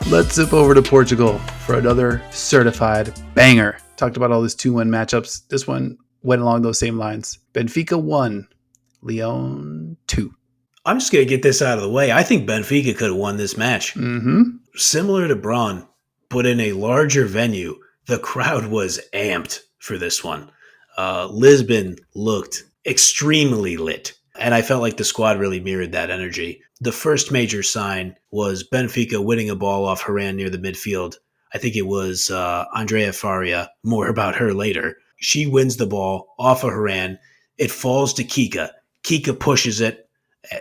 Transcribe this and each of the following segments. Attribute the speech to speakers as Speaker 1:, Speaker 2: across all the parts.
Speaker 1: Let's zip over to Portugal for another certified banger. Talked about all these 2-1 matchups. This one went along those same lines. Benfica 1, Lyon 2.
Speaker 2: I'm just going to get this out of the way. I think Benfica could have won this match. Similar to Braun, but in a larger venue, the crowd was amped for this one. Lisbon looked extremely lit, and I felt like the squad really mirrored that energy. The first major sign was Benfica winning a ball off Haran near the midfield. I think it was Andrea Faria. More about her later. She wins the ball off of Haran. It falls to Kika. Kika pushes it,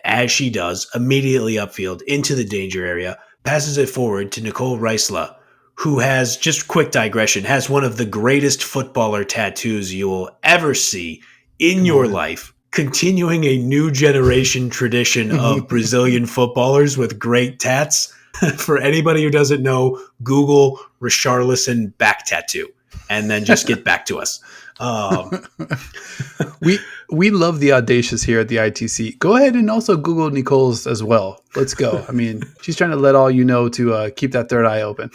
Speaker 2: as she does, immediately upfield into the danger area, passes it forward to Nicole Reisler, who has, just quick digression, has one of the greatest footballer tattoos you will ever see in your life, continuing a new generation tradition of Brazilian footballers with great tats. For anybody who doesn't know, Google Richarlison back tattoo and then just get back to us.
Speaker 1: We love the audacious here at the ITC. Go ahead and also Google Nicole's as well. Let's go. I mean, she's trying to let all you know to keep that third eye open.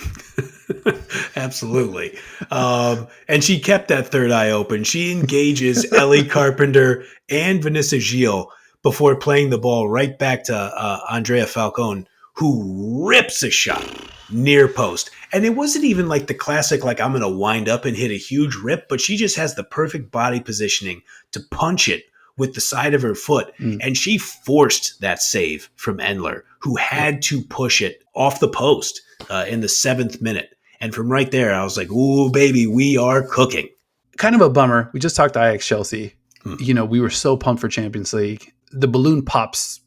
Speaker 2: Absolutely. And she kept that third eye open. She engages Ellie Carpenter and Vanessa Gil before playing the ball right back to Andrea Falcone, who rips a shot near post. And it wasn't even like the classic, like I'm going to wind up and hit a huge rip, but she just has the perfect body positioning to punch it with the side of her foot. And she forced that save from Endler, who had to push it off the post in the 7th minute. And from right there, I was like, ooh, baby, we are cooking.
Speaker 1: Kind of a bummer. We just talked to Ajax Chelsea. You know, we were so pumped for Champions League. The balloon pops,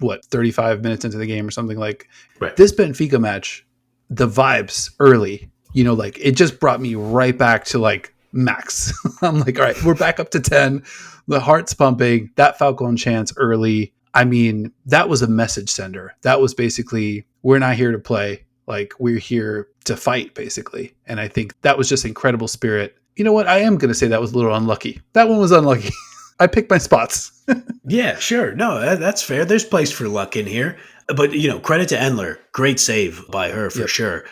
Speaker 1: 35 minutes into the game or something like.
Speaker 2: Right.
Speaker 1: This Benfica match, the vibes early, you know, like it just brought me right back to like max. I'm like, all right, we're back up to 10. The heart's pumping. That Falcone chance early. I mean, that was a message sender. That was basically, we're not here to play. Like, we're here to fight, basically. And I think that was just incredible spirit. You know what? I am going to say that was a little unlucky. That one was unlucky. I picked my spots.
Speaker 2: Yeah, sure. No, that's fair. There's place for luck in here. But, you know, credit to Endler. Great save by her for sure.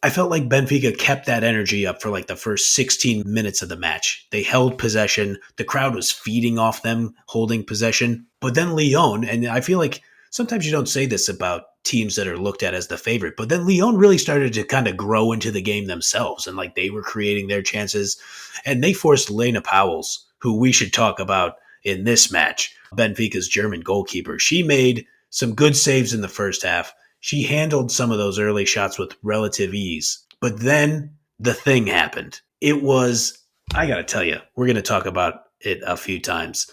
Speaker 2: I felt like Benfica kept that energy up for like the first 16 minutes of the match. They held possession. The crowd was feeding off them, holding possession. But then Lyon, and I feel like sometimes you don't say this about teams that are looked at as the favorite, but then Lyon really started to kind of grow into the game themselves, and like they were creating their chances, and they forced Lena Powells, who we should talk about in this match, Benfica's German goalkeeper. She made some good saves in the first half. She handled some of those early shots with relative ease, but then the thing happened. It was, I got to tell you, we're going to talk about it a few times.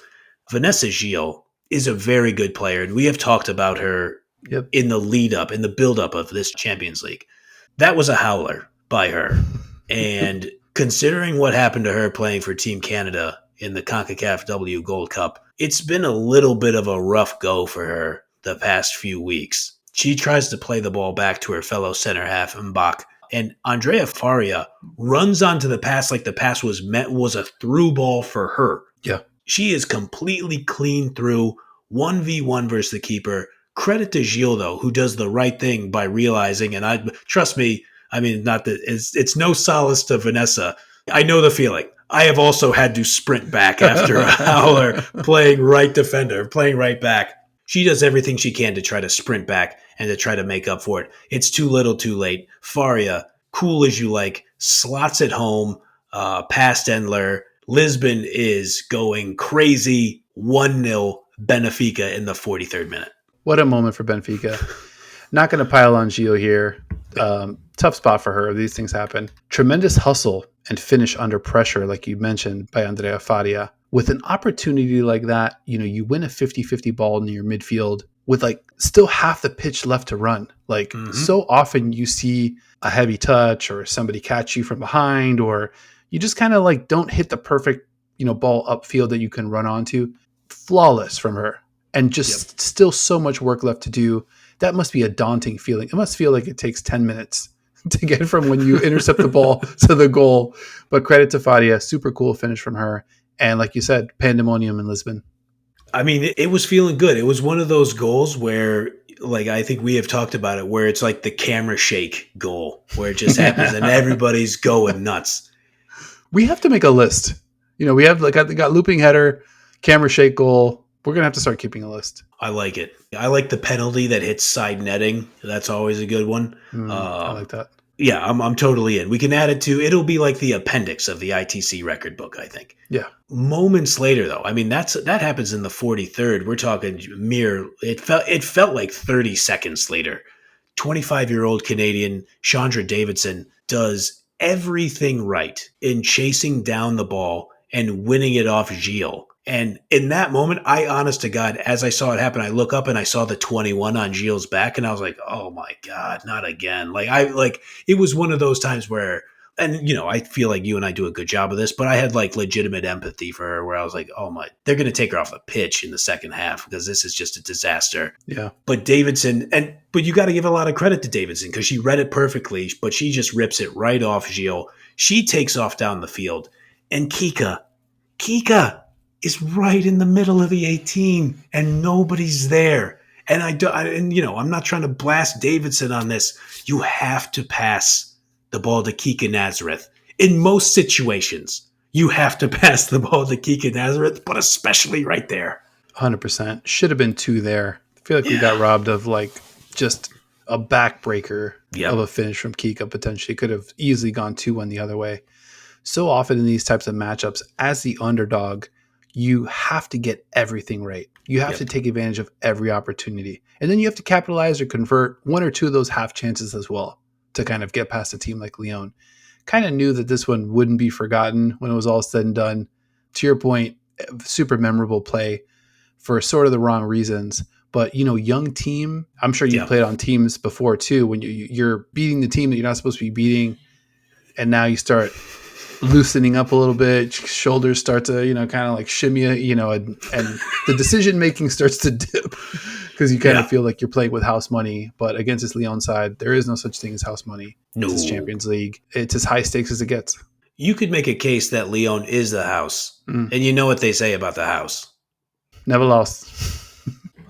Speaker 2: Vanessa Gil is a very good player, and we have talked about her in the lead up, in the build up of this Champions League. That was a howler by her. And considering what happened to her playing for Team Canada in the CONCACAF W Gold Cup, it's been a little bit of a rough go for her the past few weeks. She tries to play the ball back to her fellow center half, Mbak, and Andrea Faria runs onto the pass like the pass was a through ball for her.
Speaker 1: Yeah.
Speaker 2: She is completely clean through 1v1 versus the keeper. Credit to Gil, though, who does the right thing by realizing, and trust me, I mean, not that it's no solace to Vanessa. I know the feeling. I have also had to sprint back after a howler playing right defender, playing right back. She does everything she can to try to sprint back and to try to make up for it. It's too little too late. Faria, cool as you like, slots it home, past Endler. Lisbon is going crazy, 1-0 Benfica in the 43rd minute.
Speaker 1: What a moment for Benfica. Not going to pile on Gio here. Tough spot for her. These things happen. Tremendous hustle and finish under pressure, like you mentioned, by Andrea Faria. With an opportunity like that, you know, you win a 50-50 ball near midfield with like still half the pitch left to run. Like so often you see a heavy touch or somebody catch you from behind, or you just kind of like don't hit the perfect, you know, ball upfield that you can run onto. Flawless from her. And just still so much work left to do. That must be a daunting feeling. It must feel like it takes 10 minutes to get from when you intercept the ball to the goal. But credit to Faria. Super cool finish from her. And like you said, pandemonium in Lisbon.
Speaker 2: I mean, it was feeling good. It was one of those goals where, like I think we have talked about it, where it's like the camera shake goal, where it just happens and everybody's going nuts.
Speaker 1: We have to make a list. We have got looping header, camera shake goal. We're gonna have to start keeping a list.
Speaker 2: I like it. I like the penalty that hits side netting. That's always a good one.
Speaker 1: I like that.
Speaker 2: Yeah, I'm totally in. We can add it to. It'll be like the appendix of the ITC record book, I think.
Speaker 1: Yeah.
Speaker 2: Moments later, though, I mean that happens in the 43rd. We're talking mere. It felt like 30 seconds later. 25-year-old Canadian Chandra Davidson does everything right in chasing down the ball and winning it off Gilles. And in that moment, I, honest to God, as I saw it happen, I look up and I saw the 21 on Gilles' back, and I was like, "Oh my God, not again!" It was one of those times where, and I feel like you and I do a good job of this, but I had like legitimate empathy for her, where I was like, "Oh my, they're going to take her off the pitch in the second half because this is just a disaster."
Speaker 1: Yeah.
Speaker 2: But Davidson, but you got to give a lot of credit to Davidson because she read it perfectly, but she just rips it right off Gilles. She takes off down the field, and Kika is right in the middle of the 18 and nobody's there. And I'm not trying to blast Davidson on this. You have to pass the ball to Kika Nazareth. In most situations, you have to pass the ball to Kika Nazareth, but especially right there.
Speaker 1: 100%. Should have been 2 there. I feel like we got robbed of just a backbreaker of a finish from Kika potentially. Could have easily gone 2-1 the other way. So often in these types of matchups, as the underdog, you have to get everything right. You have to take advantage of every opportunity. And then you have to capitalize or convert 1 or 2 of those half chances as well to kind of get past a team like Lyon. Kind of knew that this one wouldn't be forgotten when it was all said and done. To your point, super memorable play for sort of the wrong reasons. But, young team, I'm sure you played on teams before too, when you're beating the team that you're not supposed to be beating. And now you start loosening up a little bit, shoulders start to, kind of like shimmy, and the decision making starts to dip because you kind of feel like you're playing with house money. But against this Lyon side, there is no such thing as house money. No. It's Champions League. It's as high stakes as it gets.
Speaker 2: You could make a case that Lyon is the house. And you know what they say about the house.
Speaker 1: Never lost.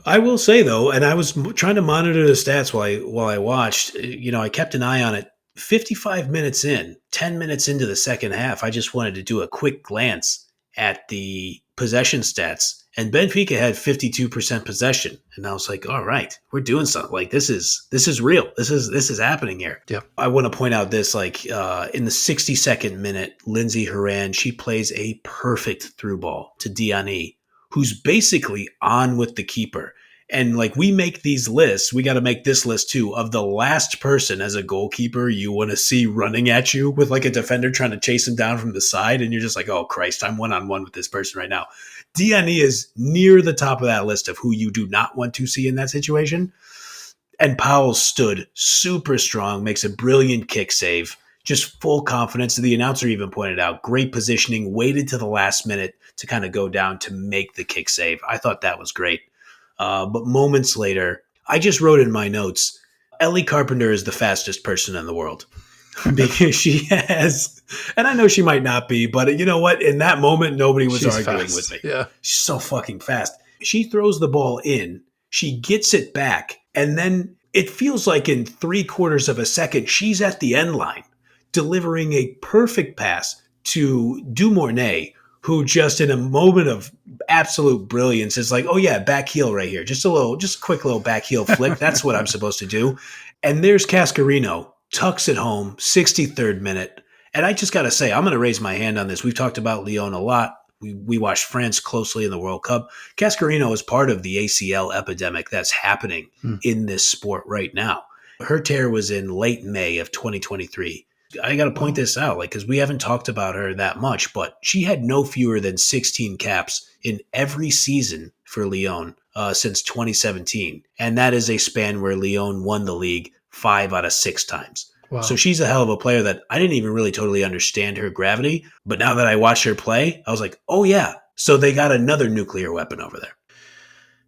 Speaker 2: I will say, though, and I was trying to monitor the stats while I watched, I kept an eye on it. 55 minutes in, 10 minutes into the second half, I just wanted to do a quick glance at the possession stats. And Benfica had 52% possession. And I was like, all right, we're doing something. Like, this is real. This is happening here.
Speaker 1: Yeah.
Speaker 2: I want to point out this, in the 62nd minute, Lindsay Horan, she plays a perfect through ball to Diani, who's basically on with the keeper. And we make these lists, we got to make this list too, of the last person as a goalkeeper you want to see running at you with a defender trying to chase him down from the side. And you're just like, oh Christ, I'm 1-on-1 with this person right now. Diani is near the top of that list of who you do not want to see in that situation. And Powell stood super strong, makes a brilliant kick save, just full confidence. The announcer even pointed out, great positioning, waited to the last minute to kind of go down to make the kick save. I thought that was great. But moments later, I just wrote in my notes, Ellie Carpenter is the fastest person in the world. Because she has, and I know she might not be, but you know what? In that moment, nobody was arguing with me.
Speaker 1: Yeah.
Speaker 2: She's so fucking fast. She throws the ball in, she gets it back, and then it feels like in 3/4 of a second, she's at the end line, delivering a perfect pass to Dumornay, who just in a moment of absolute brilliance is like, oh yeah, back heel right here. Just a quick little back heel flick. That's what I'm supposed to do. And there's Cascarino, tucks it home, 63rd minute. And I just got to say, I'm going to raise my hand on this. We've talked about Lyon a lot. We watched France closely in the World Cup. Cascarino is part of the ACL epidemic that's happening in this sport right now. Her tear was in late May of 2023. I got to point this out, because we haven't talked about her that much, but she had no fewer than 16 caps in every season for Lyon since 2017. And that is a span where Lyon won the league 5 out of 6 times. Wow. So she's a hell of a player that I didn't even really totally understand her gravity. But now that I watched her play, I was like, oh yeah. So they got another nuclear weapon over there.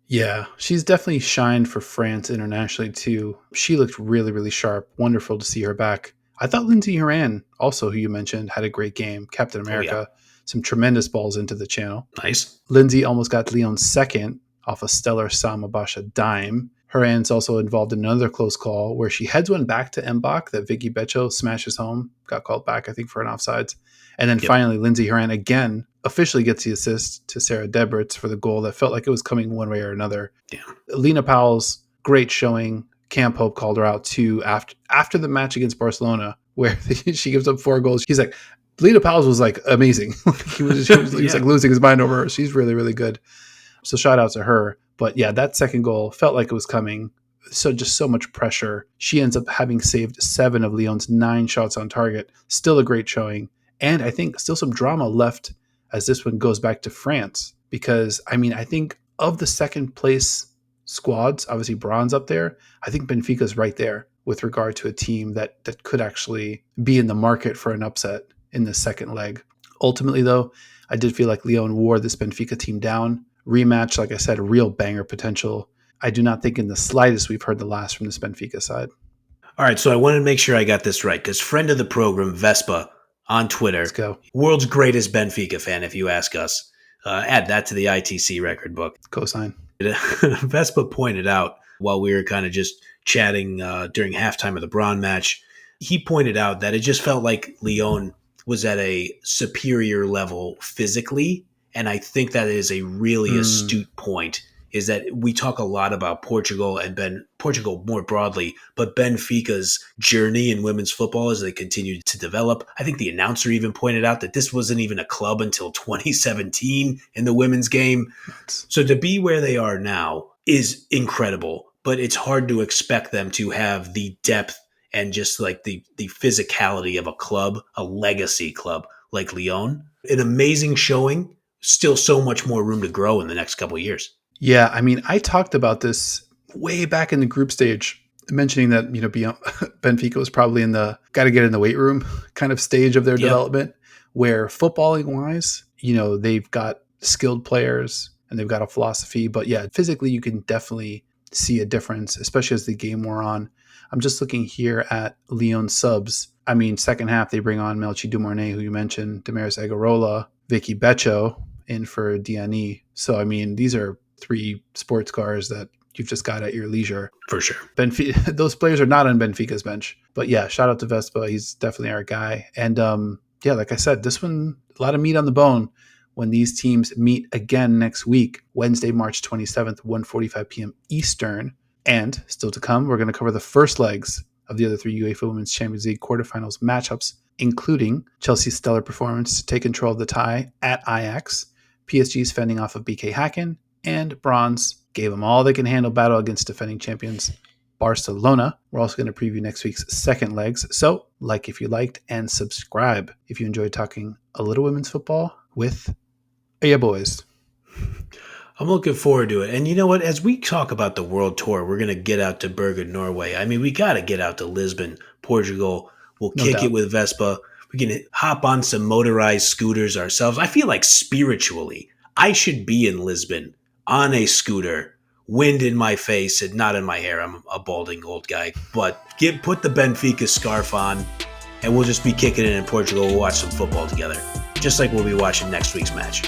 Speaker 1: Yeah, she's definitely shined for France internationally too. She looked really, really sharp. Wonderful to see her back. I thought Lindsay Horan, also who you mentioned, had a great game. Captain America, some tremendous balls into the channel.
Speaker 2: Nice.
Speaker 1: Lindsay almost got Lyon's second off a stellar Sam Abasha dime. Horan's also involved in another close call where she heads one back to Mbach that Vicky Beccio smashes home, got called back, I think, for an offsides. And then finally, Lindsay Horan again officially gets the assist to Sarah Debritz for the goal that felt like it was coming one way or another.
Speaker 2: Yeah.
Speaker 1: Lena Powell's great showing. Cam Pope called her out too after the match against Barcelona, where she gives up 4 goals. He's like, Lena Powell's was like amazing. he was like losing his mind over her. She's really, really good. So shout out to her. But yeah, that second goal felt like it was coming. So just so much pressure. She ends up having saved 7 of Lyon's 9 shots on target. Still a great showing. And I think still some drama left as this one goes back to France. Because, I mean, I think of the second place squads, obviously bronze up there, I think Benfica's right there with regard to a team that could actually be in the market for an upset in the second leg. Ultimately, though, I did feel like Lyon wore this Benfica team down. Rematch, like I said, real banger potential. I do not think in the slightest we've heard the last from this Benfica side.
Speaker 2: All right, so I wanted to make sure I got this right because friend of the program, Vespa, on Twitter,
Speaker 1: Let's go.
Speaker 2: World's greatest Benfica fan, if you ask us. Add that to the ITC record book.
Speaker 1: Cosign.
Speaker 2: Vespa pointed out while we were kind of just chatting during halftime of the Braun match, he pointed out that it just felt like Lyon was at a superior level physically. And I think that is a really astute point, is that we talk a lot about Portugal and Portugal more broadly, but Benfica's journey in women's football as they continue to develop. I think the announcer even pointed out that this wasn't even a club until 2017 in the women's game. So to be where they are now is incredible, but it's hard to expect them to have the depth and just like the physicality of a club, a legacy club like Lyon. An amazing showing. Still so much more room to grow in the next couple of years.
Speaker 1: Yeah, I mean, I talked about this way back in the group stage, mentioning that, beyond, Benfica was probably in the got to get in the weight room kind of stage of their development, where footballing wise, they've got skilled players and they've got a philosophy. But yeah, physically, you can definitely see a difference, especially as the game wore on. I'm just looking here at Lyon subs. I mean, second half, they bring on Melchi Dumornay, who you mentioned, Damaris Agarola, Vicky Beccio in for Diani. So, I mean, these are 3 sports cars that you've just got at your leisure.
Speaker 2: For sure.
Speaker 1: Benfica, those players are not on Benfica's bench. But yeah, shout out to Vespa. He's definitely our guy. And like I said, this one, a lot of meat on the bone when these teams meet again next week, Wednesday, March 27th, 1:45 p.m. Eastern. And still to come, we're going to cover the first legs of the other 3 UEFA Women's Champions League quarterfinals matchups, including Chelsea's stellar performance to take control of the tie at Ajax, PSG's fending off of BK Häcken, and Bronze gave them all they can handle battle against defending champions Barcelona. We're also going to preview next week's second legs. So, like if you liked, and subscribe if you enjoyed talking a little women's football with ya boys.
Speaker 2: I'm looking forward to it. And you know what? As we talk about the world tour, we're going to get out to Bergen, Norway. I mean, we got to get out to Lisbon, Portugal. We'll kick it with Vespa. We can hop on some motorized scooters ourselves. I feel like spiritually, I should be in Lisbon on a scooter, wind in my face and not in my hair. I'm a balding old guy. But put the Benfica scarf on, and we'll just be kicking it in Portugal. We'll watch some football together, just like we'll be watching next week's match.